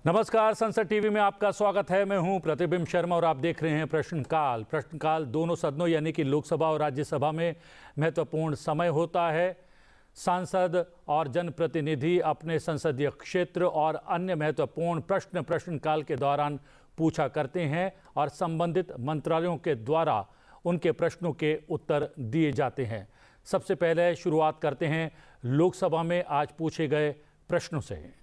नमस्कार, संसद टीवी में आपका स्वागत है। मैं हूं प्रतिबिंब शर्मा और आप देख रहे हैं प्रश्नकाल। प्रश्नकाल दोनों सदनों यानी कि लोकसभा और राज्यसभा में महत्वपूर्ण समय होता है। सांसद और जनप्रतिनिधि अपने संसदीय क्षेत्र और अन्य महत्वपूर्ण प्रश्न प्रश्नकाल के दौरान पूछा करते हैं और संबंधित मंत्रालयों के द्वारा उनके प्रश्नों के उत्तर दिए जाते हैं। सबसे पहले शुरुआत करते हैं लोकसभा में आज पूछे गए प्रश्नों से।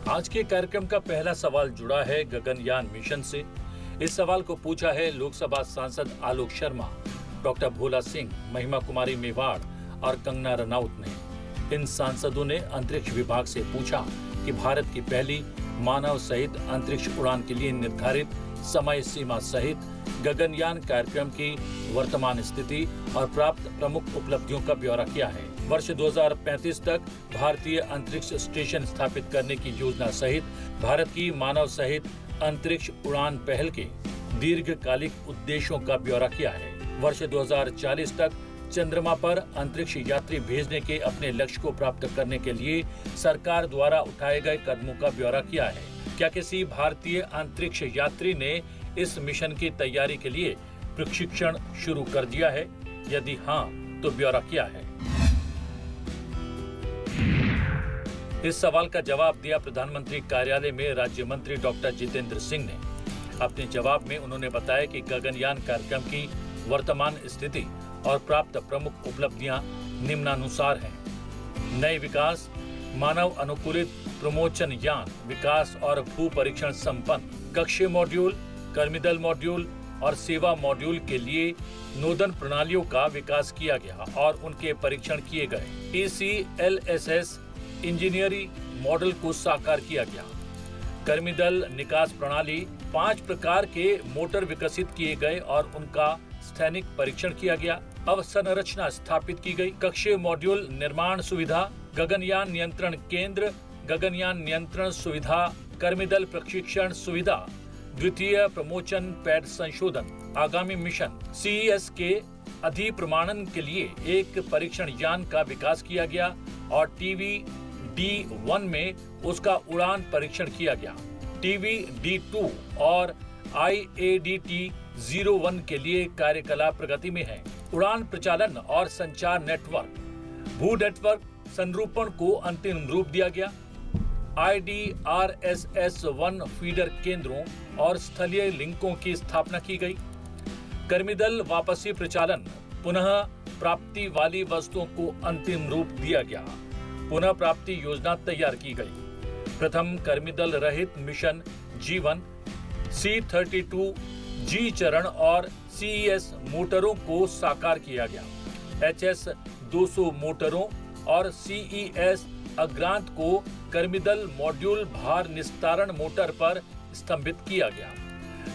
आज के कार्यक्रम का पहला सवाल जुड़ा है गगनयान मिशन से। इस सवाल को पूछा है लोकसभा सांसद आलोक शर्मा, डॉक्टर भोला सिंह, महिमा कुमारी मेवाड़ और कंगना रनौत ने। इन सांसदों ने अंतरिक्ष विभाग से पूछा कि भारत की पहली मानव सहित अंतरिक्ष उड़ान के लिए निर्धारित समय सीमा सहित गगनयान कार्यक्रम की वर्तमान स्थिति और प्राप्त प्रमुख उपलब्धियों का ब्यौरा किया है। वर्ष 2035 तक भारतीय अंतरिक्ष स्टेशन स्थापित करने की योजना सहित भारत की मानव सहित अंतरिक्ष उड़ान पहल के दीर्घकालिक उद्देश्यों का ब्यौरा किया है। वर्ष 2040 तक चंद्रमा पर अंतरिक्ष यात्री भेजने के अपने लक्ष्य को प्राप्त करने के लिए सरकार द्वारा उठाए गए कदमों का ब्यौरा किया है। क्या किसी भारतीय अंतरिक्ष यात्री ने इस मिशन की तैयारी के लिए प्रशिक्षण शुरू कर दिया है? यदि हाँ, तो ब्यौरा क्या है? इस सवाल का जवाब दिया प्रधानमंत्री कार्यालय में राज्य मंत्री डॉक्टर जितेंद्र सिंह ने। अपने जवाब में उन्होंने बताया कि गगनयान कार्यक्रम की वर्तमान स्थिति और प्राप्त प्रमुख उपलब्धियां निम्नानुसार हैं। नए विकास, मानव अनुकूलित प्रमोचन यान विकास और भू परीक्षण संपन्न, कक्षीय मॉड्यूल, कर्मीदल मॉड्यूल और सेवा मॉड्यूल के लिए नोदन प्रणालियों का विकास किया गया और उनके परीक्षण किए गए। ECLSS इंजीनियरिंग मॉडल को साकार किया गया। कर्मीदल निकास प्रणाली 5 प्रकार के मोटर विकसित किए गए और उनका स्थैतिक परीक्षण किया गया। अवसंरचना स्थापित की गई। कक्षीय मॉड्यूल निर्माण सुविधा, गगनयान नियंत्रण केंद्र, गगनयान नियंत्रण सुविधा, कर्मीदल प्रशिक्षण सुविधा, द्वितीय प्रमोचन पैड संशोधन। आगामी मिशन CES के अधिप्रमाणन के लिए एक परीक्षण यान का विकास किया गया और TVD-1 में उसका उड़ान परीक्षण किया गया। TVD-2 और IADT-01 के लिए कार्यकलाप प्रगति में है। उड़ान प्रचालन और संचार नेटवर्क, भू नेटवर्क संरूपण को अंतिम रूप दिया गया। IDRSS-1 फीडर केंद्रों और स्थलीय लिंकों की स्थापना की गई। कर्मीदल वापसी प्रचालन, पुनः प्राप्ति वाली वस्तुओं को अंतिम रूप दिया गया। पुनः प्राप्ति योजना तैयार की गई। प्रथम कर्मीदल रहित मिशन G1, C-32G चरण और CES मोटरों को साकार किया गया। HS-200 मोटरों और CES अग्रांत को कर्मीदल मॉड्यूल भार निस्तारण मोटर पर स्तंभित किया गया।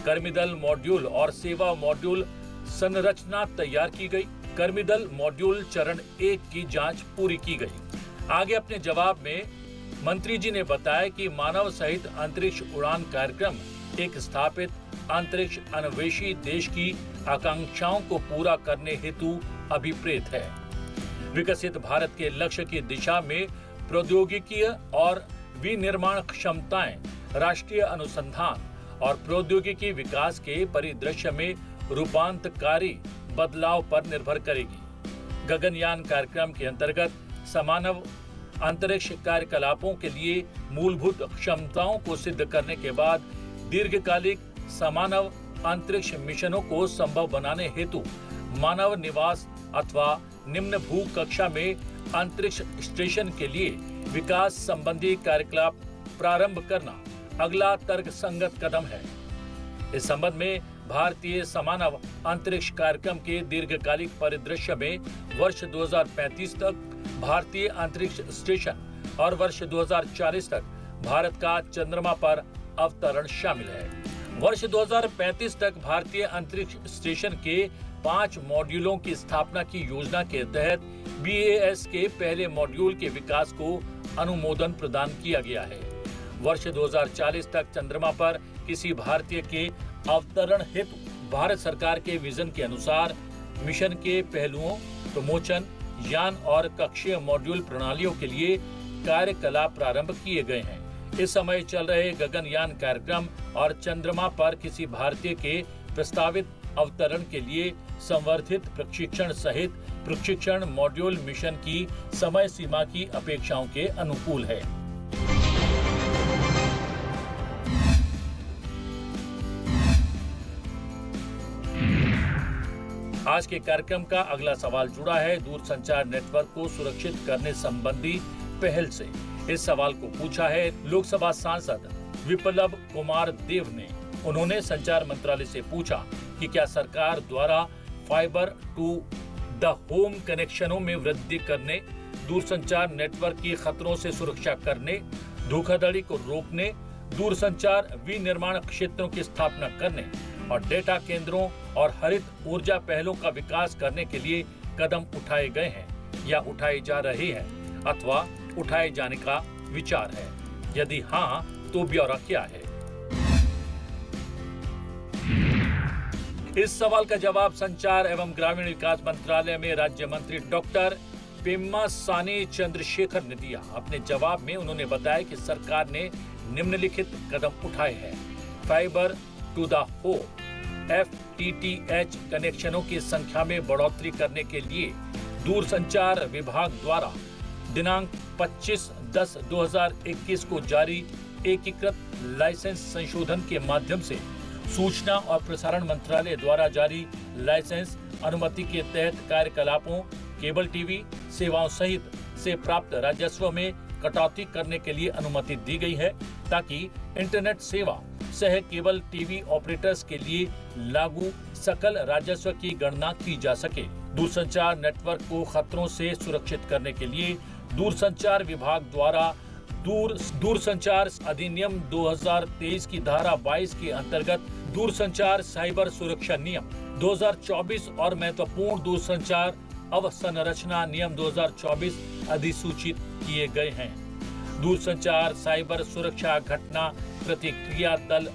कर्मीदल मॉड्यूल और सेवा मॉड्यूल संरचना तैयार की गई। कर्मीदल मॉड्यूल चरण 1 की जांच पूरी की गई। आगे अपने जवाब में मंत्री जी ने बताया कि मानव सहित अंतरिक्ष उड़ान कार्यक्रम एक स्थापित अंतरिक्ष अन्वेषी देश की आकांक्षाओं को पूरा करने हेतु अभिप्रेत है। विकसित भारत के लक्ष्य की दिशा में प्रौद्योगिकी और विनिर्माण क्षमताएं राष्ट्रीय अनुसंधान और प्रौद्योगिकी विकास के परिदृश्य में रूपांतरकारी बदलाव पर निर्भर करेगी। गगनयान कार्यक्रम के अंतर्गत समानव अंतरिक्ष कार्यकलापों के लिए मूलभूत क्षमताओं को सिद्ध करने के बाद दीर्घकालिक समानव अंतरिक्ष मिशनों को संभव बनाने हेतु मानव निवास अथवा निम्न भू कक्षा में अंतरिक्ष स्टेशन के लिए विकास संबंधी कार्यकलाप प्रारंभ करना अगला तर्कसंगत कदम है। इस संबंध में भारतीय समानव अंतरिक्ष कार्यक्रम के दीर्घकालिक परिदृश्य में वर्ष 2035 तक भारतीय अंतरिक्ष स्टेशन और वर्ष 2040 तक भारत का चंद्रमा पर अवतरण शामिल है। वर्ष 2035 तक भारतीय अंतरिक्ष स्टेशन के 5 मॉड्यूलों की स्थापना की योजना के तहत BAS के पहले मॉड्यूल के विकास को अनुमोदन प्रदान किया गया है। वर्ष 2040 तक चंद्रमा पर किसी भारतीय के अवतरण हेतु भारत सरकार के विजन के अनुसार मिशन के पहलुओं, प्रमोशन, यान और कक्षीय मॉड्यूल प्रणालियों के लिए कार्यकलाप प्रारंभ किए गए हैं। इस समय चल रहे गगनयान कार्यक्रम और चंद्रमा पर किसी भारतीय के प्रस्तावित अवतरण के लिए संवर्धित प्रशिक्षण सहित प्रशिक्षण मॉड्यूल मिशन की समय सीमा की अपेक्षाओं के अनुकूल है। आज के कार्यक्रम का अगला सवाल जुड़ा है दूरसंचार नेटवर्क को सुरक्षित करने संबंधी पहल से। इस सवाल को पूछा है लोकसभा सांसद विप्लव कुमार देव ने। उन्होंने संचार मंत्रालय से पूछा कि क्या सरकार द्वारा फाइबर टू द होम कनेक्शनों में वृद्धि करने, दूरसंचार नेटवर्क की खतरों से सुरक्षा करने, धोखाधड़ी को रोकने, दूरसंचार विनिर्माण क्षेत्रों की स्थापना करने और डेटा केंद्रों और हरित ऊर्जा पहलों का विकास करने के लिए कदम उठाए गए हैं या उठाए जा रहे हैं अथवा उठाए जाने का विचार है? यदि हाँ, तो ब्यौरा क्या है? इस सवाल का जवाब संचार एवं ग्रामीण विकास मंत्रालय में राज्य मंत्री डॉक्टर पेम्मासानी चंद्रशेखर ने दिया। अपने जवाब में उन्होंने बताया कि सरकार ने निम्नलिखित कदम उठाए हैं। Fibre to the home FTTH कनेक्शनों की संख्या में बढ़ोतरी करने के लिए दूरसंचार विभाग द्वारा दिनांक 25/10/2021 को जारी एकीकृत लाइसेंस संशोधन के माध्यम से सूचना और प्रसारण मंत्रालय द्वारा जारी लाइसेंस अनुमति के तहत कार्यकलापों, केबल टीवी सेवाओं सहित से प्राप्त राजस्व में कटौती करने के लिए अनुमति दी गई है, ताकि इंटरनेट सेवा सह केबल टीवी ऑपरेटर्स के लिए लागू सकल राजस्व की गणना की जा सके। दूरसंचार नेटवर्क को खतरों से सुरक्षित करने के लिए दूरसंचार विभाग द्वारा दूरसंचार अधिनियम 2023 की धारा 22 के अंतर्गत दूरसंचार साइबर सुरक्षा नियम 2024 और महत्वपूर्ण दूरसंचार अवसंरचना नियम 2024 अधिसूचित किए गए हैं। दूरसंचार साइबर सुरक्षा घटना प्रतिक्रिया दल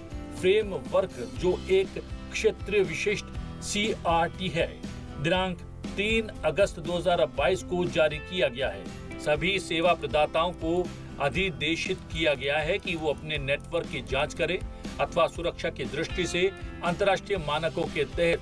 फ्रेमवर्क, जो एक क्षेत्रीय विशिष्ट CRT है, दिनांक 3 अगस्त 2022 को जारी किया गया है। सभी सेवा प्रदाताओं को अधिदेशित किया गया है कि वो अपने नेटवर्क की जांच करें अथवा सुरक्षा की दृष्टि से अंतर्राष्ट्रीय मानकों के तहत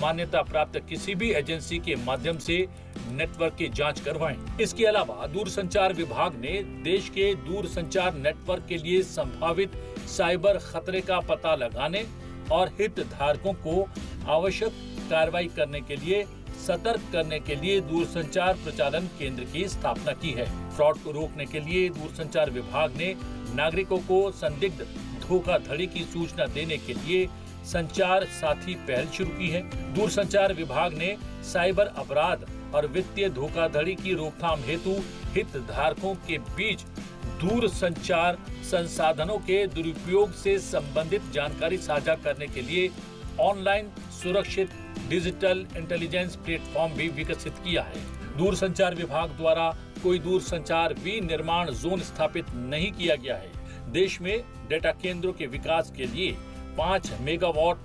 मान्यता प्राप्त किसी भी एजेंसी के माध्यम से नेटवर्क की जांच करवाएं। इसके अलावा दूरसंचार विभाग ने देश के दूरसंचार नेटवर्क के लिए संभावित साइबर खतरे का पता लगाने और हितधारकों को आवश्यक कार्रवाई करने के लिए सतर्क करने के लिए दूरसंचार प्रचालन केंद्र की स्थापना की है। फ्रॉड को रोकने के लिए दूरसंचार विभाग ने नागरिकों को संदिग्ध धोखाधड़ी की सूचना देने के लिए संचार साथी पहल शुरू की है। दूरसंचार विभाग ने साइबर अपराध और वित्तीय धोखाधड़ी की रोकथाम हेतु हितधारकों के बीच दूरसंचार संसाधनों के दुरुपयोग से संबंधित जानकारी साझा करने के लिए ऑनलाइन सुरक्षित डिजिटल इंटेलिजेंस प्लेटफॉर्म भी विकसित किया है। दूरसंचार विभाग द्वारा कोई दूरसंचार विनिर्माण जोन स्थापित नहीं किया गया है। देश में डेटा केंद्रों के विकास के लिए 5 मेगावाट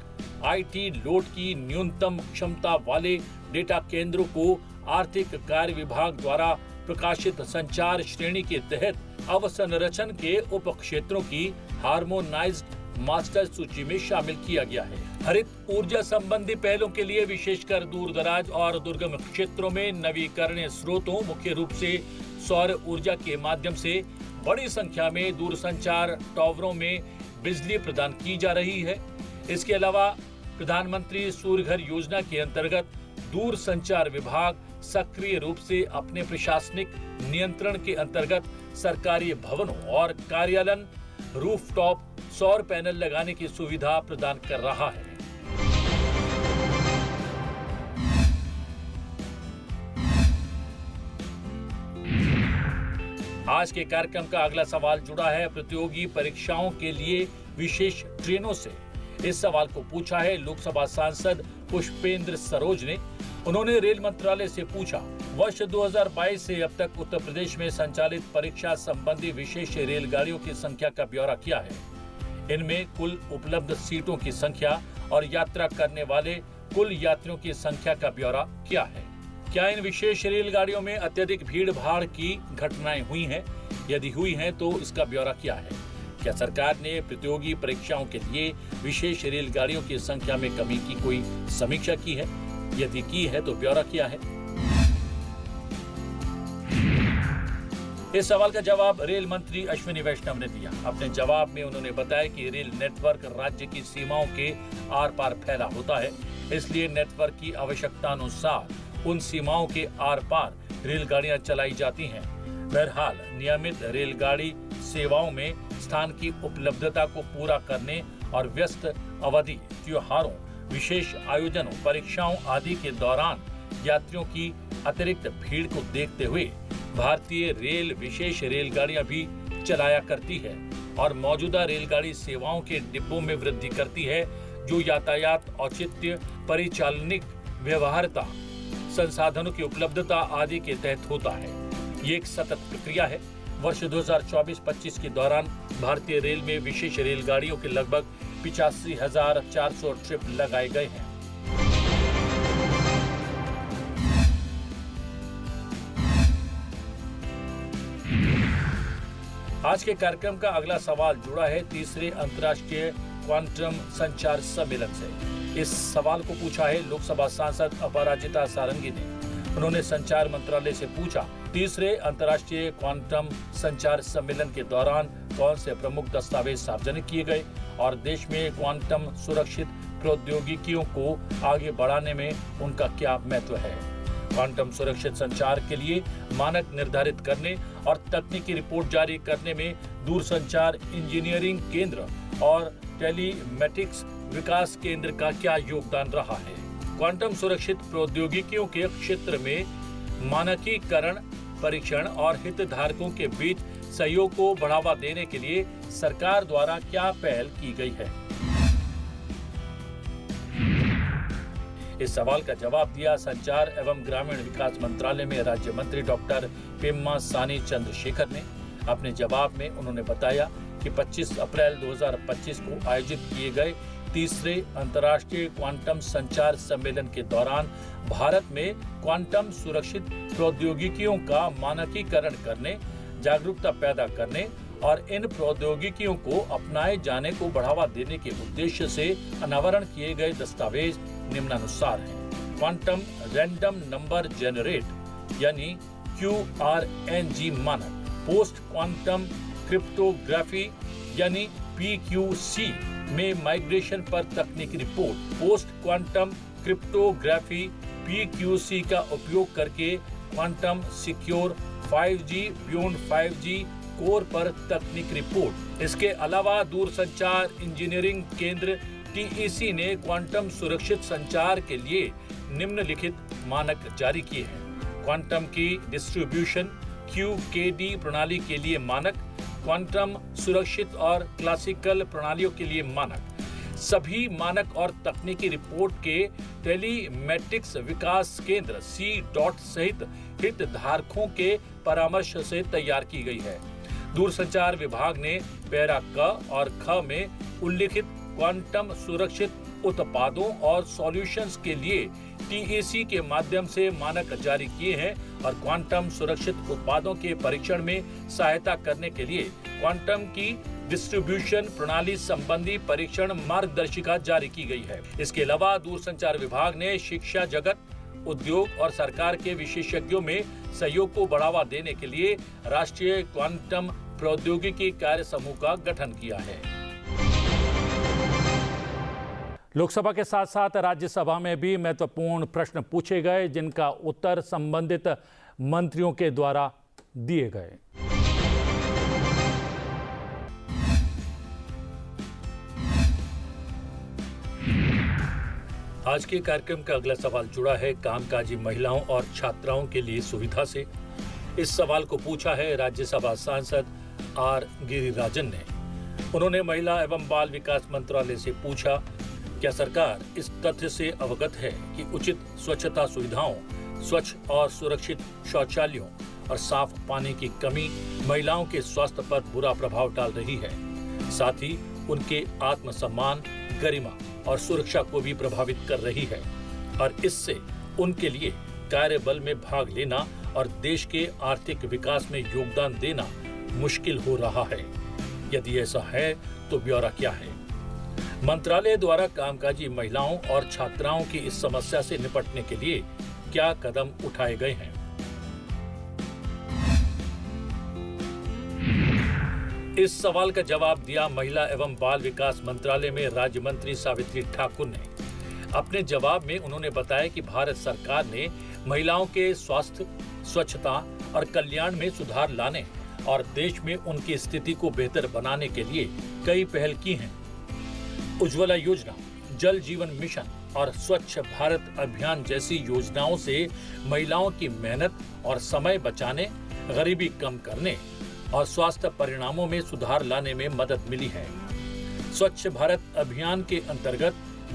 IT लोड की न्यूनतम क्षमता वाले डेटा केंद्रों को आर्थिक कार्य विभाग द्वारा प्रकाशित संचार श्रेणी के तहत अवसंरचन के उप क्षेत्रों की हार्मोनाइज्ड मास्टर सूची में शामिल किया गया है। हरित ऊर्जा संबंधी पहलों के लिए विशेषकर दूर दराज और दुर्गम क्षेत्रों में नवीकरणीय स्रोतों, मुख्य रूप से सौर ऊर्जा के माध्यम से बड़ी संख्या में दूरसंचार टावरों में बिजली प्रदान की जा रही है। इसके अलावा प्रधानमंत्री सूर्यघर योजना के अंतर्गत दूरसंचार विभाग सक्रिय रूप से अपने प्रशासनिक नियंत्रण के अंतर्गत सरकारी भवनों और कार्यालय रूफटॉप सौर पैनल लगाने की सुविधा प्रदान कर रहा है। आज के कार्यक्रम का अगला सवाल जुड़ा है प्रतियोगी परीक्षाओं के लिए विशेष ट्रेनों से। इस सवाल को पूछा है लोकसभा सांसद पुष्पेंद्र सरोज ने। उन्होंने रेल मंत्रालय से पूछा, वर्ष 2022 से अब तक उत्तर प्रदेश में संचालित परीक्षा संबंधी विशेष रेलगाड़ियों की संख्या का ब्यौरा किया है। इनमें कुल उपलब्ध सीटों की संख्या और यात्रा करने वाले कुल यात्रियों की संख्या का ब्यौरा क्या है? क्या इन विशेष रेलगाड़ियों में अत्यधिक भीड़ भाड़ की घटनाएं हुई हैं? यदि हुई हैं तो इसका ब्यौरा क्या है? क्या सरकार ने प्रतियोगी परीक्षाओं के लिए विशेष रेलगाड़ियों की संख्या में कमी की कोई समीक्षा की है? यदि की है तो ब्यौरा क्या है? इस सवाल का जवाब रेल मंत्री अश्विनी वैष्णव ने दिया। अपने जवाब में उन्होंने बताया कि रेल नेटवर्क राज्य की सीमाओं के आर पार फैला होता है, इसलिए नेटवर्क की आवश्यकता अनुसार उन सीमाओं के आर पार रेलगाड़ियां चलाई जाती हैं। बहरहाल नियमित रेलगाड़ी सेवाओं में स्थान की उपलब्धता को पूरा करने और व्यस्त अवधि, त्योहारों, विशेष आयोजनों, परीक्षाओं आदि के दौरान यात्रियों की अतिरिक्त भीड़ को देखते हुए भारतीय रेल विशेष रेलगाड़ियां भी चलाया करती है और मौजूदा रेलगाड़ी सेवाओं के डिब्बों में वृद्धि करती है, जो यातायात औचित्य, परिचालनिक व्यवहार्यता, संसाधनों की उपलब्धता आदि के तहत होता है। ये एक सतत प्रक्रिया है। वर्ष 2024-25 के दौरान भारतीय रेल में विशेष रेलगाड़ियों के लगभग 85,400 ट्रिप लगाए गए हैं। आज के कार्यक्रम का अगला सवाल जुड़ा है तीसरे अंतर्राष्ट्रीय क्वांटम संचार सम्मेलन से। इस सवाल को पूछा है लोकसभा सांसद अपराजिता सारंगी ने। उन्होंने संचार मंत्रालय से पूछा, तीसरे अंतर्राष्ट्रीय क्वांटम संचार सम्मेलन के दौरान कौन से प्रमुख दस्तावेज सार्वजनिक किए गए और देश में क्वांटम सुरक्षित प्रौद्योगिकियों को आगे बढ़ाने में उनका क्या महत्व है? क्वांटम सुरक्षित संचार के लिए मानक निर्धारित करने और तकनीकी रिपोर्ट जारी करने में दूरसंचार इंजीनियरिंग केंद्र और टेलीमेटिक्स विकास केंद्र का क्या योगदान रहा है? क्वांटम सुरक्षित प्रौद्योगिकियों के क्षेत्र में मानकीकरण, परीक्षण और हितधारकों के बीच सहयोग को बढ़ावा देने के लिए सरकार द्वारा क्या पहल की गई है? इस सवाल का जवाब दिया संचार एवं ग्रामीण विकास मंत्रालय में राज्य मंत्री डॉक्टर पेम्मा सानी चंद्रशेखर ने। अपने जवाब में उन्होंने बताया कि 25 अप्रैल 2025 को आयोजित किए गए तीसरे अंतर्राष्ट्रीय क्वांटम संचार सम्मेलन के दौरान भारत में क्वांटम सुरक्षित प्रौद्योगिकियों का मानकीकरण करने, जागरूकता पैदा करने और इन प्रौद्योगिकियों को अपनाए जाने को बढ़ावा देने के उद्देश्य से अनावरण किए गए दस्तावेज निम्नानुसार हैं। क्वांटम रैंडम नंबर जेनरेट यानी QRNG मानक, पोस्ट क्वांटम क्रिप्टोग्राफी यानी PQC में माइग्रेशन पर तकनीकी report, post quantum cryptography PQC का उपयोग करके quantum secure 5G beyond 5G core पर तकनीकी रिपोर्ट। इसके अलावा दूरसंचार इंजीनियरिंग केंद्र TEC ने क्वांटम सुरक्षित संचार के लिए निम्नलिखित मानक जारी किए हैं। क्वांटम की डिस्ट्रीब्यूशन QKD प्रणाली के लिए मानक, क्वांटम सुरक्षित और क्लासिकल प्रणालियों के लिए मानक। सभी मानक और तकनीकी रिपोर्ट के टेलीमेटिक्स विकास केंद्र C. सहित हितधारकों के परामर्श से तैयार की गई है। दूरसंचार विभाग ने पैरा क और ख में उल्लिखित क्वांटम सुरक्षित उत्पादों और सॉल्यूशंस के लिए TEC के माध्यम से मानक जारी किए हैं और क्वांटम सुरक्षित उत्पादों के परीक्षण में सहायता करने के लिए क्वांटम की डिस्ट्रीब्यूशन प्रणाली संबंधी परीक्षण मार्गदर्शिका जारी की गई है। इसके अलावा दूरसंचार विभाग ने शिक्षा जगत, उद्योग और सरकार के विशेषज्ञों में सहयोग को बढ़ावा देने के लिए राष्ट्रीय क्वांटम प्रौद्योगिकी कार्य समूह का गठन किया है। लोकसभा के साथ साथ राज्यसभा में भी महत्वपूर्ण प्रश्न पूछे गए, जिनका उत्तर संबंधित मंत्रियों के द्वारा दिए गए। आज के कार्यक्रम का अगला सवाल जुड़ा है कामकाजी महिलाओं और छात्राओं के लिए सुविधा से। इस सवाल को पूछा है राज्यसभा सांसद R. गिरिराजन ने। उन्होंने महिला एवं बाल विकास मंत्रालय से पूछा, क्या सरकार इस तथ्य से अवगत है कि उचित स्वच्छता सुविधाओं, स्वच्छ और सुरक्षित शौचालयों और साफ पानी की कमी महिलाओं के स्वास्थ्य पर बुरा प्रभाव डाल रही है, साथ ही उनके आत्मसम्मान, गरिमा और सुरक्षा को भी प्रभावित कर रही है। और इससे उनके लिए कार्यबल में भाग लेना और देश के आर्थिक विकास में योगदान देना मुश्किल हो रहा है। यदि ऐसा है तो ब्यौरा क्या है? मंत्रालय द्वारा कामकाजी महिलाओं और छात्राओं की इस समस्या से निपटने के लिए क्या कदम उठाए गए हैं? इस सवाल का जवाब दिया महिला एवं बाल विकास मंत्रालय में राज्य मंत्री सावित्री ठाकुर ने। अपने जवाब में उन्होंने बताया कि भारत सरकार ने महिलाओं के स्वास्थ्य, स्वच्छता और कल्याण में सुधार लाने और देश में उनकी स्थिति को बेहतर बनाने के लिए कई पहल की हैं। उज्ज्वला योजना, जल जीवन मिशन और स्वच्छ भारत अभियान जैसी योजनाओं से महिलाओं की मेहनत और समय बचाने, गरीबी कम करने और स्वास्थ्य परिणामों में सुधार लाने में मदद मिली है। स्वच्छ भारत अभियान के अंतर्गत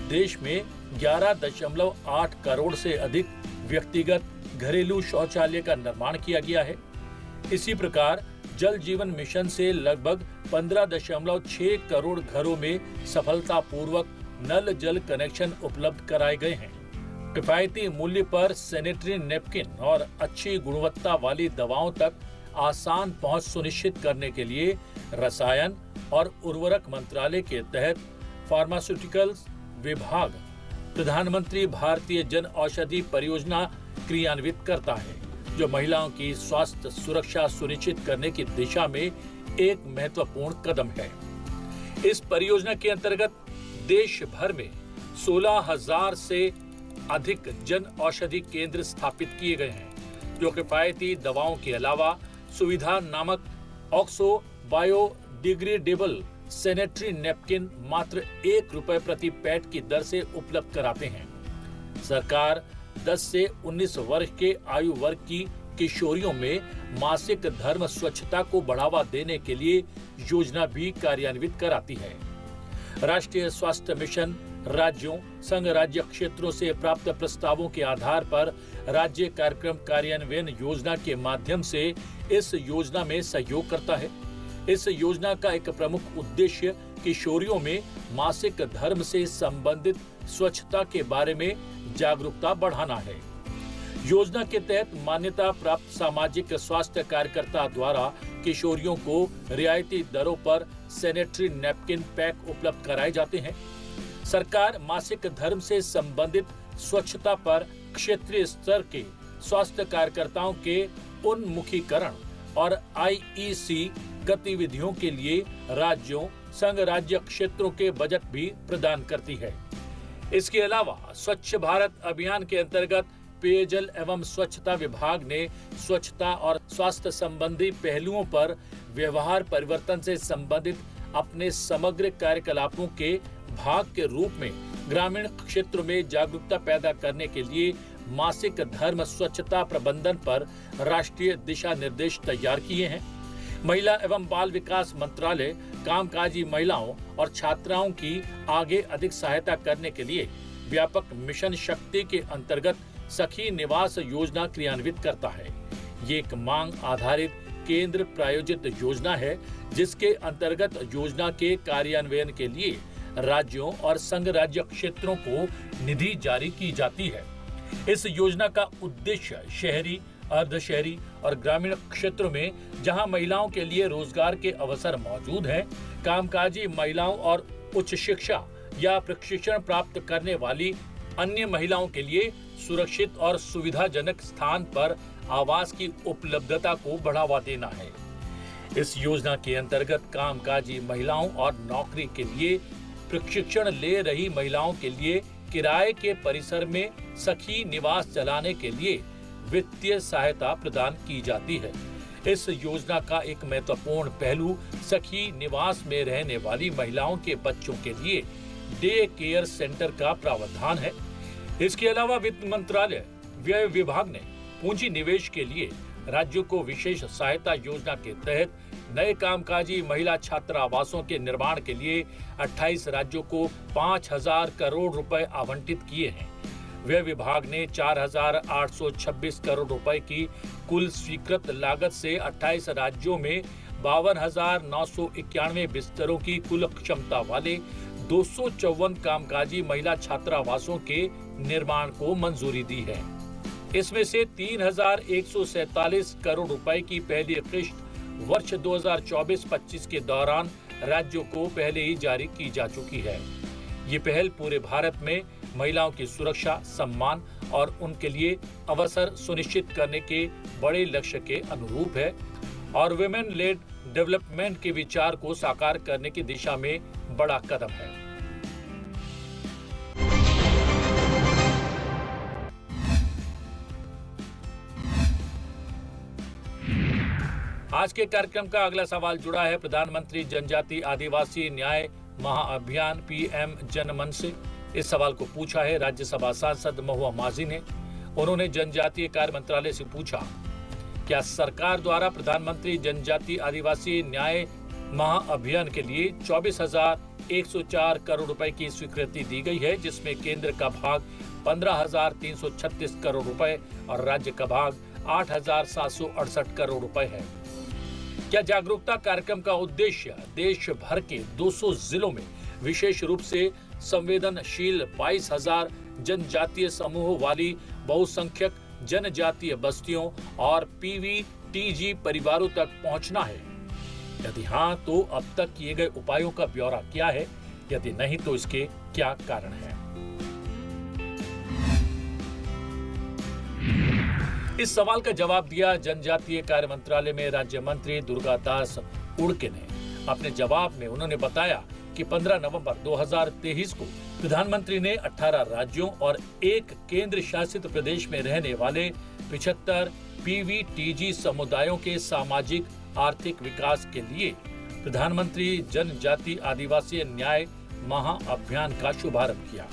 देश में 11.8 करोड़ से अधिक व्यक्तिगत घरेलू शौचालय का निर्माण किया गया है। इसी प्रकार जल जीवन मिशन से लगभग 15.6 करोड़ घरों में सफलतापूर्वक नल जल कनेक्शन उपलब्ध कराए गए हैं। किफायती मूल्य पर सैनिटरी नैपकिन और अच्छी गुणवत्ता वाली दवाओं तक आसान पहुंच सुनिश्चित करने के लिए रसायन और उर्वरक मंत्रालय के तहत फार्मास्यूटिकल्स विभाग प्रधानमंत्री भारतीय जन औषधि परियोजना क्रियान्वित करता है, जो महिलाओं की स्वास्थ्य सुरक्षा सुनिश्चित करने की दिशा में एक महत्वपूर्ण कदम है। इस परियोजना के अंतर्गत देश भर में 16,000 से अधिक जन औषधि केंद्र स्थापित किए गए हैं, जो किफायती दवाओं के अलावा सुविधा नामक ऑक्सो बायोडिग्रेडेबल सैनिटरी नैपकिन मात्र ₹1 प्रति पैड की दर से उपलब्ध कराते हैं। सरकार 10 से 19 वर्ष के आयु वर्ग की किशोरियों में मासिक धर्म स्वच्छता को बढ़ावा देने के लिए योजना भी कार्यान्वित कराती है। राष्ट्रीय स्वास्थ्य मिशन राज्यों, संघ राज्य क्षेत्रों से प्राप्त प्रस्तावों के आधार पर राज्य कार्यक्रम कार्यान्वयन योजना के माध्यम से इस योजना में सहयोग करता है। इस योजना का एक प्रमुख उद्देश्य किशोरियों में मासिक धर्म से संबंधित स्वच्छता के बारे में जागरूकता बढ़ाना है। योजना के तहत मान्यता प्राप्त सामाजिक स्वास्थ्य कार्यकर्ता द्वारा किशोरियों को रियायती दरों पर सैनिटरी नैपकिन पैक उपलब्ध कराए जाते हैं। सरकार मासिक धर्म से संबंधित स्वच्छता पर क्षेत्रीय स्तर के स्वास्थ्य कार्यकर्ताओं के उन्मुखीकरण और IEC गतिविधियों के लिए राज्यों, संघ राज्य क्षेत्रों के बजट भी प्रदान करती है। इसके अलावा स्वच्छ भारत अभियान के अंतर्गत पेयजल एवं स्वच्छता विभाग ने स्वच्छता और स्वास्थ्य संबंधी पहलुओं पर व्यवहार परिवर्तन से संबंधित अपने समग्र कार्यकलापों के भाग के रूप में ग्रामीण क्षेत्र में जागरूकता पैदा करने के लिए मासिक धर्म स्वच्छता प्रबंधन पर राष्ट्रीय दिशा निर्देश तैयार किए हैं। महिला एवं बाल विकास मंत्रालय कामकाजी महिलाओं और छात्राओं की आगे अधिक सहायता करने के लिए व्यापक मिशन शक्ति के अंतर्गत सखी निवास योजना क्रियान्वित करता है। ये एक मांग आधारित केंद्र प्रायोजित योजना है, जिसके अंतर्गत योजना के कार्यान्वयन के लिए राज्यों और संघ राज्य क्षेत्रों को निधि जारी की जाती है। इस योजना का उद्देश्य शहरी, अर्धशहरी और ग्रामीण क्षेत्रों में जहां महिलाओं के लिए रोजगार के अवसर मौजूद हैं, कामकाजी महिलाओं और उच्च शिक्षा या प्रशिक्षण प्राप्त करने वाली अन्य महिलाओं के लिए सुरक्षित और सुविधाजनक स्थान पर आवास की उपलब्धता को बढ़ावा देना है। इस योजना के अंतर्गत कामकाजी महिलाओं और नौकरी के लिए प्रशिक्षण ले रही महिलाओं के लिए किराए के परिसर में सखी निवास चलाने के लिए वित्तीय सहायता प्रदान की जाती है। इस योजना का एक महत्वपूर्ण पहलू सखी निवास में रहने वाली महिलाओं के बच्चों के लिए डे केयर सेंटर का प्रावधान है। इसके अलावा वित्त मंत्रालय व्यय विभाग ने पूंजी निवेश के लिए राज्यों को विशेष सहायता योजना के तहत नए कामकाजी महिला छात्रावासों के निर्माण के लिए 28 राज्यों को 5,000 करोड़ रुपए आवंटित किए हैं। व्यय विभाग ने 4,826 करोड़ रुपए की कुल स्वीकृत लागत से 28 राज्यों में 52,991 बिस्तरों की कुल क्षमता वाले 254 कामकाजी महिला छात्रावासों के निर्माण को मंजूरी दी है। इसमें से 3,147 करोड़ रुपए की पहली किश्त वर्ष 2024-25 के दौरान राज्यों को पहले ही जारी की जा चुकी है। ये पहल पूरे भारत में महिलाओं की सुरक्षा, सम्मान और उनके लिए अवसर सुनिश्चित करने के बड़े लक्ष्य के अनुरूप है और विमेन लेड डेवलपमेंट के विचार को साकार करने की दिशा में बड़ा कदम है। आज के कार्यक्रम का अगला सवाल जुड़ा है प्रधानमंत्री जनजाति आदिवासी न्याय महाअभियान पीएम जनमन से। इस सवाल को पूछा है राज्यसभा सांसद महुआ माझी ने। उन्होंने जनजातीय कार्य मंत्रालय से पूछा, क्या सरकार द्वारा प्रधानमंत्री जनजाति आदिवासी न्याय महाअभियान के लिए 24,104 करोड़ रुपए की स्वीकृति दी गई है, जिसमें केंद्र का भाग 15,336 करोड़ रुपए और राज्य का भाग 8,768 करोड़ रुपए है। क्या जागरूकता कार्यक्रम का उद्देश्य देश भर के 200 जिलों में विशेष रूप से संवेदनशील 22,000 जनजातीय समूह वाली बहुसंख्यक जनजातीय बस्तियों और पीवीटीजी परिवारों तक पहुंचना है? यदि हाँ, तो अब तक किए गए उपायों का ब्यौरा क्या है? यदि नहीं, तो इसके क्या कारण हैं? इस सवाल का जवाब दिया जनजातीय कार्य मंत्रालय में राज्य मंत्री दुर्गादास उड़के ने। अपने जवाब में उन्होंने बताया कि 15 नवंबर 2023 को प्रधानमंत्री ने 18 राज्यों और एक केंद्र शासित प्रदेश में रहने वाले 75 पीवीटीजी समुदायों के सामाजिक आर्थिक विकास के लिए प्रधानमंत्री जनजाति आदिवासी न्याय महाअभियान का शुभारंभ किया।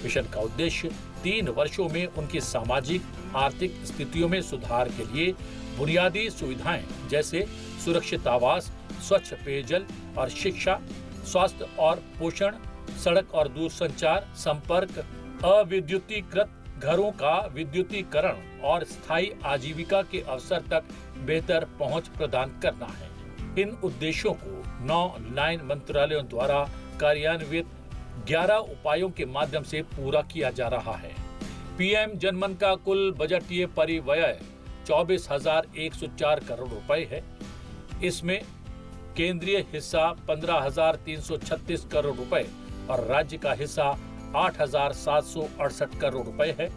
मिशन का उद्देश्य 3 वर्षों में उनकी सामाजिक आर्थिक स्थितियों में सुधार के लिए बुनियादी सुविधाएं जैसे सुरक्षित आवास, स्वच्छ पेयजल और शिक्षा, स्वास्थ्य और पोषण, सड़क और दूरसंचार संपर्क, अविद्युतीकृत घरों का विद्युतीकरण और स्थायी आजीविका के अवसर तक बेहतर पहुंच प्रदान करना है। इन उद्देश्यों को 9 लाइन मंत्रालयों द्वारा कार्यान्वित 11 उपायों के माध्यम से पूरा किया जा रहा है। पीएम जनमन का कुल बजटीय परिव्यय 24,104 करोड़ रुपए है। इसमें केंद्रीय हिस्सा 15,336 करोड़ रुपए और राज्य का हिस्सा 8,768 करोड़ रुपए है।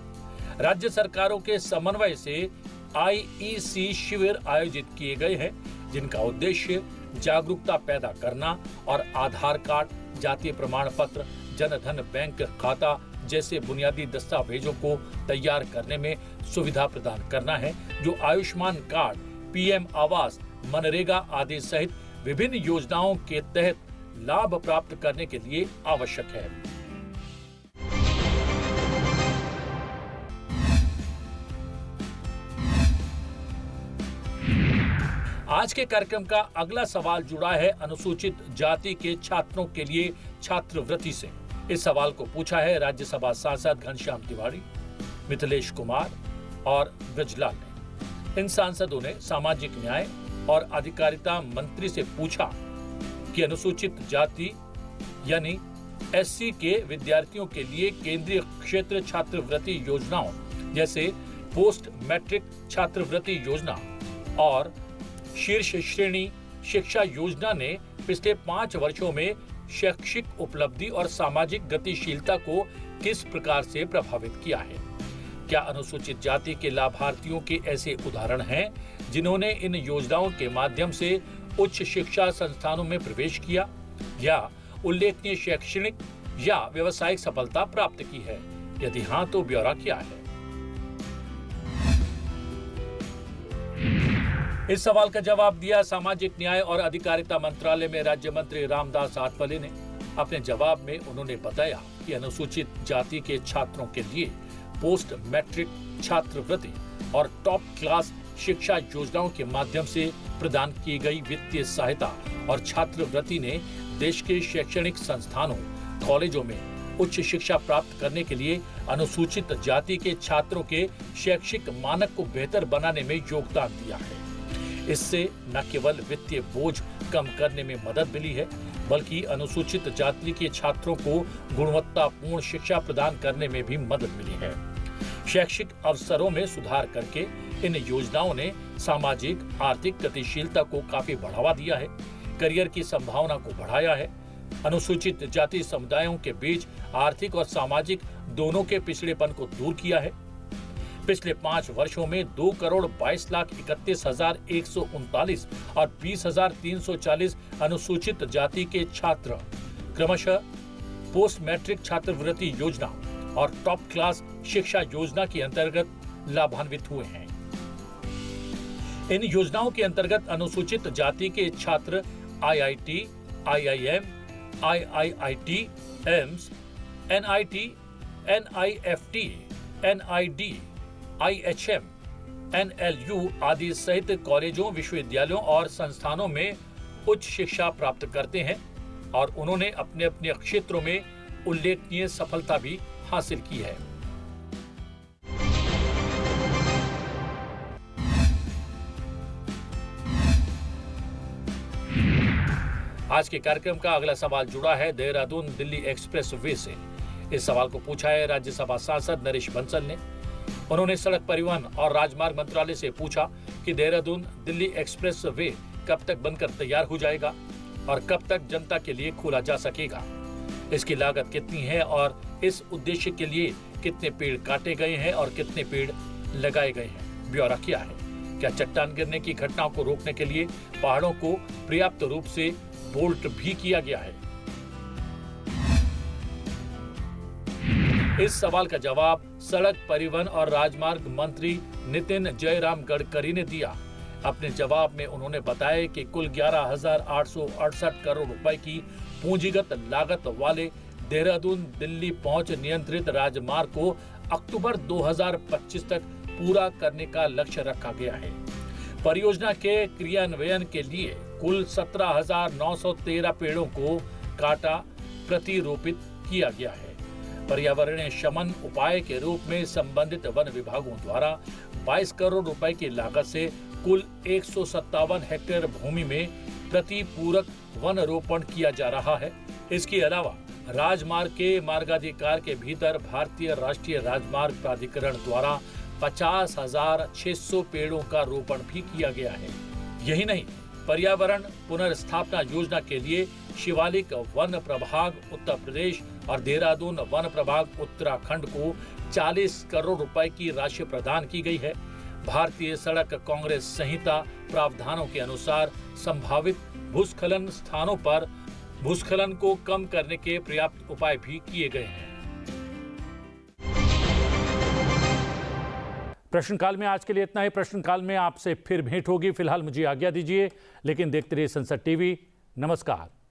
राज्य सरकारों के समन्वय से आईईसी शिविर आयोजित किए गए हैं, जिनका उद्देश्य जागरूकता पैदा करना और आधार कार्ड, जातीय प्रमाण पत्र, जनधन बैंक खाता जैसे बुनियादी दस्तावेजों को तैयार करने में सुविधा प्रदान करना है, जो आयुष्मान कार्ड, पीएम आवास, मनरेगा आदि सहित विभिन्न योजनाओं के तहत लाभ प्राप्त करने के लिए आवश्यक है। आज के कार्यक्रम का अगला सवाल जुड़ा है अनुसूचित जाति के छात्रों के लिए छात्रवृत्ति से। इस सवाल को पूछा है राज्यसभा सांसद घनश्याम तिवारी, मिथिलेश कुमार और ब्रजलाल ने। इन सांसदों ने सामाजिक न्याय और अधिकारिता मंत्री से पूछा कि अनुसूचित जाति यानी एससी के विद्यार्थियों के लिए केंद्रीय क्षेत्र छात्रवृत्ति योजनाओं जैसे पोस्ट मैट्रिक छात्रवृत्ति योजना और शीर्ष श्रेणी शिक्षा योजना ने पिछले 5 वर्षों में शैक्षिक उपलब्धि और सामाजिक गतिशीलता को किस प्रकार से प्रभावित किया है? क्या अनुसूचित जाति के लाभार्थियों के ऐसे उदाहरण हैं जिन्होंने इन योजनाओं के माध्यम से उच्च शिक्षा संस्थानों में प्रवेश किया या उल्लेखनीय शैक्षणिक या व्यावसायिक सफलता प्राप्त की है? यदि हाँ, तो ब्यौरा क्या है? इस सवाल का जवाब दिया सामाजिक न्याय और अधिकारिता मंत्रालय में राज्य मंत्री रामदास आठवले ने। अपने जवाब में उन्होंने बताया कि अनुसूचित जाति के छात्रों के लिए पोस्ट मैट्रिक छात्रवृत्ति और टॉप क्लास शिक्षा योजनाओं के माध्यम से प्रदान की गई वित्तीय सहायता और छात्रवृत्ति ने देश के शैक्षणिक संस्थानों, कॉलेजों में उच्च शिक्षा प्राप्त करने के लिए अनुसूचित जाति के छात्रों के शैक्षिक मानक को बेहतर बनाने में योगदान दिया है। इससे न केवल वित्तीय बोझ कम करने में मदद मिली है, बल्कि अनुसूचित जाति के छात्रों को गुणवत्तापूर्ण शिक्षा प्रदान करने में भी मदद मिली है। शैक्षिक अवसरों में सुधार करके इन योजनाओं ने सामाजिक आर्थिक गतिशीलता को काफी बढ़ावा दिया है, करियर की संभावना को बढ़ाया है, अनुसूचित जाति समुदायों के बीच आर्थिक और सामाजिक दोनों के पिछड़ेपन को दूर किया है। पिछले 5 वर्षों में 2,22,31,139 और 20,340 अनुसूचित जाति के छात्र क्रमशः पोस्ट मैट्रिक छात्रवृत्ति योजना और टॉप क्लास शिक्षा योजना के अंतर्गत लाभान्वित हुए हैं। इन योजनाओं के अंतर्गत अनुसूचित जाति के छात्र IIT, IIM, IIIT, AIIMS, NIT, NIFT, NID, IHM, NLU आदि सहित कॉलेजों, विश्वविद्यालयों और संस्थानों में उच्च शिक्षा प्राप्त करते हैं और उन्होंने अपने अपने क्षेत्रों में उल्लेखनीय सफलता भी हासिल की है। आज के कार्यक्रम का अगला सवाल जुड़ा है देहरादून दिल्ली एक्सप्रेस वे से। इस सवाल को पूछा है राज्यसभा सांसद नरेश बंसल ने। उन्होंने सड़क परिवहन और राजमार्ग मंत्रालय से पूछा कि देहरादून दिल्ली एक्सप्रेस वे कब तक बनकर तैयार हो जाएगा और कब तक जनता के लिए खोला जा सकेगा, इसकी लागत कितनी है और इस उद्देश्य के लिए कितने पेड़ काटे गए हैं और कितने पेड़ लगाए गए हैं, ब्यौरा क्या है, क्या चट्टान गिरने की घटनाओं को रोकने के लिए पहाड़ों को पर्याप्त रूप से बोल्ट भी किया गया है। इस सवाल का जवाब सड़क परिवहन और राजमार्ग मंत्री नितिन जयराम गडकरी ने दिया। अपने जवाब में उन्होंने बताया कि कुल 11,868 करोड़ रुपए की पूंजीगत लागत वाले देहरादून दिल्ली पहुंच नियंत्रित राजमार्ग को अक्टूबर 2025 तक पूरा करने का लक्ष्य रखा गया है। परियोजना के क्रियान्वयन के लिए कुल 17,913 पेड़ों को काटा प्रतिरोपित किया गया है। पर्यावरणीय शमन उपाय के रूप में संबंधित वन विभागों द्वारा 22 करोड़ रुपए की लागत से कुल 157 हेक्टेयर भूमि में प्रतिपूरक वन रोपण किया जा रहा है। इसके अलावा राजमार्ग के मार्गाधिकार के भीतर भारतीय राष्ट्रीय राजमार्ग प्राधिकरण द्वारा 50,600 पेड़ों का रोपण भी किया गया है। यही नहीं, पर्यावरण पुनर्स्थापना योजना के लिए शिवालिक वन प्रभाग उत्तर प्रदेश और देहरादून वन प्रभाग उत्तराखंड को 40 करोड़ रुपए की राशि प्रदान की गई है। भारतीय सड़क कांग्रेस संहिता प्रावधानों के अनुसार संभावित भूस्खलन स्थानों पर भूस्खलन को कम करने के पर्याप्त उपाय भी किए गए हैं। प्रश्नकाल में आज के लिए इतना ही। प्रश्नकाल में आपसे फिर भेंट होगी। फिलहाल मुझे आज्ञा दीजिए, लेकिन देखते रहिए संसद टीवी। नमस्कार।